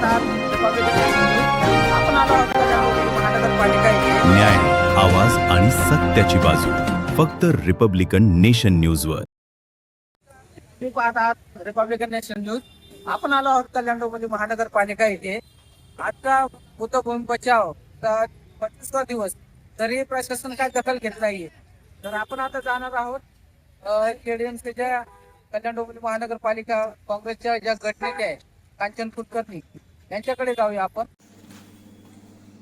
पाहत आहात Republican news. आपण आलो आहोत कल्याण महानगरपालिका येथे. न्याय, आवाज आणि सत्याची बाजू फक्त रिपब्लिकन नेशन न्यूजवर. तुम्ही पाहत आहात रिपब्लिकन नेशन न्यूज. आपण आलो आहोत कल्याण महानगरपालिका येथे. आजचा बुद्धभूमी बचाव 25वा दिवस, तरी प्रशासन काय दखल घेत नाहीये. तर आपण आता जाणार आहोत केडीएमसीच्या कल्याण महानगरपालिका काँग्रेसच्या ज्या गटनेते आहेत कांचन कुलकर्णी यांच्याकडे जाऊया आपण.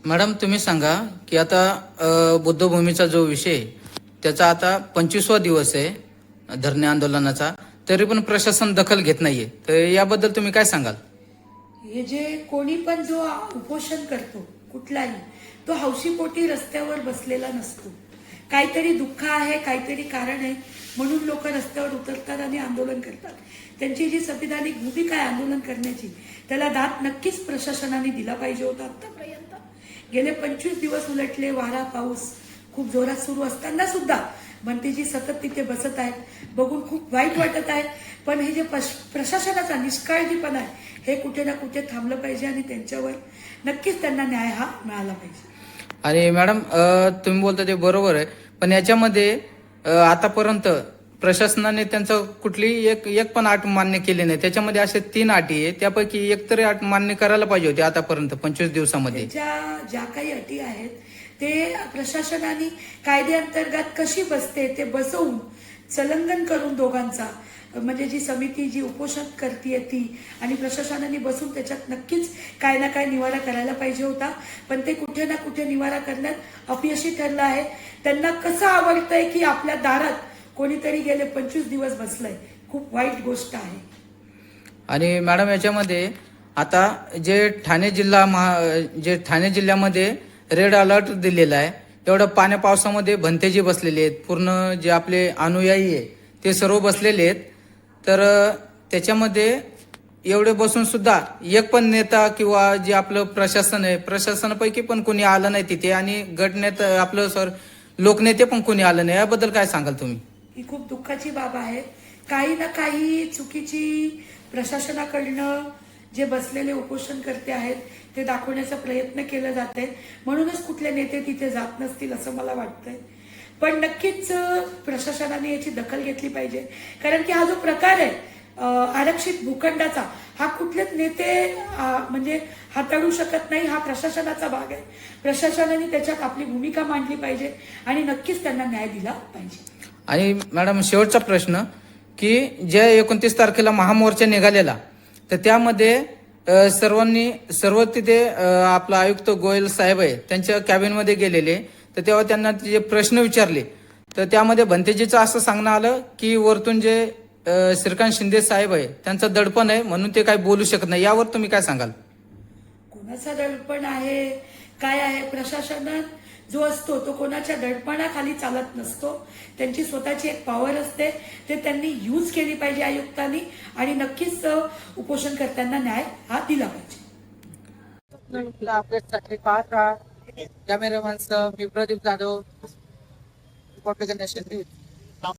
मॅडम, तुम्ही सांगा की आता बुद्धभूमीचा जो विषय त्याचा आता 25वा दिवस आहे धरणे आंदोलनाचा, तरी पण प्रशासन दखल घेत नाहीये, तर याबद्दल तुम्ही काय सांगाल? हे जे कोणी पण जो उपोषण करतो कुठलाही, तो हौशीपोटी रस्त्यावर बसलेला नसतो. काहीतरी दुःख आहे, काहीतरी कारण आहे म्हणून लोक रस्त्यावर उतरतात आणि आंदोलन करतात. त्यांची जी संविधानिक भूमिका आहे आंदोलन करण्याची, त्याला दाद नक्कीच प्रशासनाने दिला पाहिजे होता. आतापर्यंत गेले 25 दिवस उलटले, वारा पाऊस खूप जोरात सुरू असताना सुद्धा भंतेजी सतत तिथे बसत आहेत. बघून खूप वाईट वाटत आहे. पण हे जे प्रशासनाचा निष्काळजीपणा आहे हे कुठे ना कुठे थांबलं पाहिजे आणि त्यांच्यावर नक्कीच त्यांना न्याय हा मिळाला पाहिजे. आणि मॅडम, तुम्ही बोलता ते बरोबर आहे, पण याच्यामध्ये आतापर्यंत प्रशासनाने त्यांचं कुठली एक पण अट मान्य केली नाही. त्याच्यामध्ये असे 3 अटी आहे, त्यापैकी एक तरी अट मान्य करायला पाहिजे होती आतापर्यंत 25 दिवसामध्ये. ज्या काही अटी आहेत ते प्रशासनाने कायद्याअंतर्गत कशी बसते ते बसवून संलग्न करून दोघांचा, म्हणजे जी समिती जी उपोषण करते ती आणि प्रशासनाने बसून त्याच्यात नक्कीच काय ना काय निवारा करायला पाहिजे होता. पण ते कुठे ना कुठे निवारा करण्यात अपयशी ठरलं आहे. त्यांना कसं आवडतंय की आपल्या दारात कोणीतरी गेले 25 दिवस बसलंय, खूप वाईट गोष्ट आहे. आणि मॅडम, याच्यामध्ये आता जे ठाणे जिल्ह्यामध्ये रेड अलर्ट दिलेला आहे, एवढं पाण्या पावसामध्ये भंतेजी बसलेले आहेत, पूर्ण जे आपले अनुयायी आहे ते सर्व बसलेले आहेत. तर त्याच्यामध्ये एवढे बसून सुद्धा एक पण नेता किंवा जे आपलं प्रशासन आहे, प्रशासनापैकी पण कोणी आलं नाही तिथे, आणि गटनेता आपलं लोकनेते पण कोणी आलं नाही. याबद्दल काय सांगाल तुम्ही? ही खूप दुःखाची बाब आहे. काही ना काही चुकीची प्रशासनाकडनं जे बसलेले उपोषणकर्ते आहेत ते दाखवण्याचा प्रयत्न केला जाते, म्हणूनच कुठले नेते तिथे जात नसतील असं मला वाटतंय. पण नक्कीच प्रशासनाने याची दखल घेतली पाहिजे, कारण की हा जो प्रकार आहे आरक्षित भूखंडाचा, हा कुठलेच नेते म्हणजे हाताळू शकत नाही. हा प्रशासनाचा भाग आहे. प्रशासनाने त्याच्यात आपली भूमिका मांडली पाहिजे आणि नक्कीच त्यांना न्याय दिला पाहिजे. आणि मॅडम, शेवटचा प्रश्न की जे 29 तारखेला महामोर्चा निघालेला, तर त्यामध्ये सर्व तिथे आपला आयुक्त गोयल साहेब आहे त्यांच्या कॅबिनमध्ये गेलेले, तर तेव्हा त्यांना जे प्रश्न विचारले, तर त्यामध्ये भंतेजीचं असं सांगणं आलं की वरतून जे श्रीकांत शिंदे साहेब आहे त्यांचं दडपण आहे म्हणून ते काही बोलू शकत नाही. यावर तुम्ही काय सांगाल? कोणाचा दडपण आहे, काय आहे? प्रशासनात जो असतो तो कोणाच्या दडपणाखाली चालत नसतो. त्यांची स्वतःची एक पॉवर असते, ते त्यांनी यूज केली पाहिजे आयुक्तांनी, आणि नक्कीच उपोषणकर्त्यांना न्याय हा दिला पाहिजे. अपडेटसाठी पाहत राहा. कॅमेरामॅन मी Pradeep Jadhav, Republican nation news.